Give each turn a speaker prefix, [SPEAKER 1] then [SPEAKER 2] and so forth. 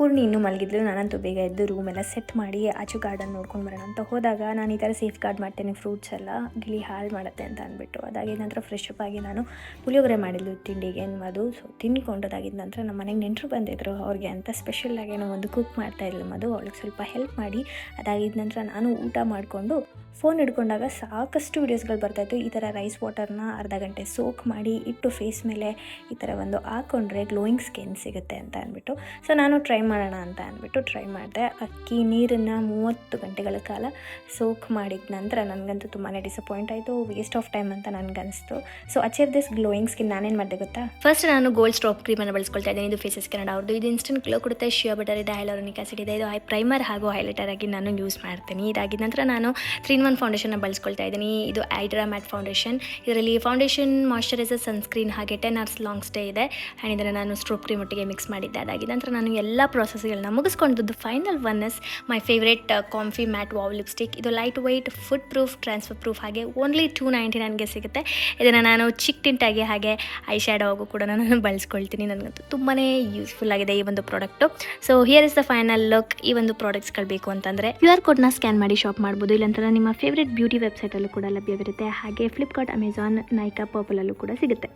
[SPEAKER 1] ಪೂರ್ಣಿ ಇನ್ನೂ ಮಲಗಿದ್ಲು. ನಾನಂತೂ ಬೇಗ ಎದ್ದು ರೂಮೆಲ್ಲ ಸೆಟ್ ಮಾಡಿ ಆಚು ಗಾರ್ಡನ್ ನೋಡ್ಕೊಂಡು ಬರೋಣ ಅಂತ ಹೋದಾಗ ನಾನು ಈ ಥರ ಸೇಫ್ ಗಾರ್ಡ್ ಮಾಡ್ತೇನೆ ಫ್ರೂಟ್ಸ್ ಎಲ್ಲ ಗಿಳಿ ಹಾಳು ಮಾಡುತ್ತೆ ಅಂತ ಅಂದ್ಬಿಟ್ಟು. ಅದಾಗಿದ ನಂತರ ಫ್ರೆಶ್ ಅಪ್ ಆಗಿ ನಾನು ಪುಳಿಯೋಗರೆ ಮಾಡಿದ್ಲು ತಿಂಡಿಗೆ ಮಧು. ಸೊ ತಿಂದ್ಕೊಂಡೋದಾಗಿದ್ದ ನಂತರ ನಮ್ಮ ಮನೆಗೆ ನೆಂಟರು ಬಂದಿದ್ದರು. ಅವ್ರಿಗೆ ಅಂತ ಸ್ಪೆಷಲಾಗಿ ಏನೋ ಒಂದು ಕುಕ್ ಮಾಡ್ತಾಯಿದ್ಲು ಮಧು. ಅವಳಿಗೆ ಸ್ವಲ್ಪ ಹೆಲ್ಪ್ ಮಾಡಿ ಅದಾಗಿದ್ದ ನಂತರ ನಾನು ಊಟ ಮಾಡಿಕೊಂಡು ಫೋನ್ ಹಿಡ್ಕೊಂಡಾಗ ಸಾಕಷ್ಟು ವೀಡಿಯೋಸ್ಗಳು ಬರ್ತಾಯಿತ್ತು. ಈ ಥರ ರೈಸ್ ವಾಟರ್ನ ಅರ್ಧ ಗಂಟೆ ಸೋಕ್ ಮಾಡಿ ಇಟ್ಟು ಫೇಸ್ ಮೇಲೆ ಈ ಥರ ಒಂದು ಹಾಕ್ಕೊಂಡ್ರೆ ಗ್ಲೋಯಿಂಗ್ ಸ್ಕಿನ್ ಸಿಗುತ್ತೆ ಅಂತ ಅಂದ್ಬಿಟ್ಟು. ಸೊ ನಾನು ಟ್ರೈ ಮಾಡೋಣ ಅಂತ ಅಂದ್ಬಿಟ್ಟು ಟ್ರೈ ಮಾಡಿದೆ. ಅಕ್ಕಿ ನೀರನ್ನು 30 ಗಂಟೆಗಳ ಕಾಲ ಸೋಕ್ ಮಾಡಿದ ನಂತರ ನನಗಂತೂ ತುಂಬಾ ಡಿಸಪಾಯಿಂಟ್ ಆಯಿತು. ವೇಸ್ಟ್ ಆಫ್ ಟೈಮ್ ಅಂತ ನನಗನ್ನಿಸ್ತು. So achieve this glowing skin ನಾನೇನು ಮಾಡಿದೆ ಗೊತ್ತಾ? ಫಸ್ಟ್ ನಾನು ಗೋಲ್ಡ್ ಸ್ಟಾಪ್ ಕ್ರೀಮನ್ನು ಬಳಸ್ಕೊಳ್ತಾ ಇದ್ದೀನಿ. ಇದು ಫೇಸಸ್ ಕೆನಡ ಅವ್ರದ್ದು. ಇದು ಇನ್ಸ್ಟೆಂಟ್ ಗ್ಲೋ ಕೊಡುತ್ತೆ. ಶಿಯಾ ಬಟರ್ ಇದೆ, ಹೈಲೋರಾನಿಕ್ ಆಸಿಡ್ ಇದೆ. ಇದು ಪ್ರೈಮರ್ ಹಾಗೂ ಹೈಲೈಟರ್ ಆಗಿ ನಾನು ಯೂಸ್ ಮಾಡ್ತೀನಿ. ಇದಾಗಿದ ನಂತರ ನಾನು 3-in-1 ಫೌಂಡೇಶನ್ನ ಬಳಸ್ಕೊಳ್ತಾ ಇದ್ದೀನಿ. ಇದು ಹೈಡ್ರಾ ಮ್ಯಾಟ್ ಫೌಂಡೇಶನ್. ಇದರಲ್ಲಿ ಫೌಂಡೇಶನ್, ಮಾಯ್ಶ್ಚರೈಸರ್, ಸನ್ಸ್ಕ್ರೀನ್ ಹಾಗೆ 10 hours ಲಾಂಗ್ ಸ್ಟೇ ಇದೆ. ಆ್ಯಂಡ್ ಇದನ್ನು ನಾನು ಸ್ಟ್ರೋಕ್ ಕ್ರೀಮ್ ಒಟ್ಟಿಗೆ ಮಿಕ್ಸ್ ಮಾಡಿದ್ದೆ. ಅದಾಗಿದ ನಂತರ ನಾನು ಎಲ್ಲ ಪ್ರೊಸೆಸ್ಗಳನ್ನ ಮುಗಿಸ್ಕೊಂಡಿದ್ದು final one is my favourite comfy matte wow lipstick. ಇದು light weight, food proof, transfer proof ಹಾಗೆ ಓನ್ಲಿ $299ಗೆ ಸಿಗುತ್ತೆ. ಇದನ್ನು ನಾನು ಚಿಕ್ ಟಿಂಟಾಗಿ ಹಾಗೆ ಐ ಶ್ಯಾಡೋ ಆಗು ಕೂಡ ನಾನು ಬಳಸ್ಕೊಳ್ತೀನಿ. ನನಗಂತೂ ತುಂಬಾ ಯೂಸ್ಫುಲ್ ಆಗಿದೆ ಈ ಒಂದು product. So here is the final look. ಈ ಒಂದು ಪ್ರಾಡಕ್ಟ್ಸ್ಗಳು ಬೇಕು ಅಂತಂದರೆ QR ಕೋಡ್ನ ಸ್ಕ್ಯಾನ್ ಮಾಡಿ ಶಾಪ್ ಮಾಡ್ಬೋದು. ಇಲ್ಲಾಂತರ ನಿಮ್ಮ ಫೇವ್ರೇಟ್ ಬ್ಯೂಟಿ ವೆಬ್ಸೈಟಲ್ಲೂ ಕೂಡ ಲಭ್ಯವಿರುತ್ತೆ. ಹಾಗೆ ಫ್ಲಿಪ್ಕಾರ್ಟ್, ಅಮೆಝಾನ್, ನೈಕಾ, ಪರ್ಪಲಲ್ಲೂ ಕೂಡ ಸಿಗುತ್ತೆ.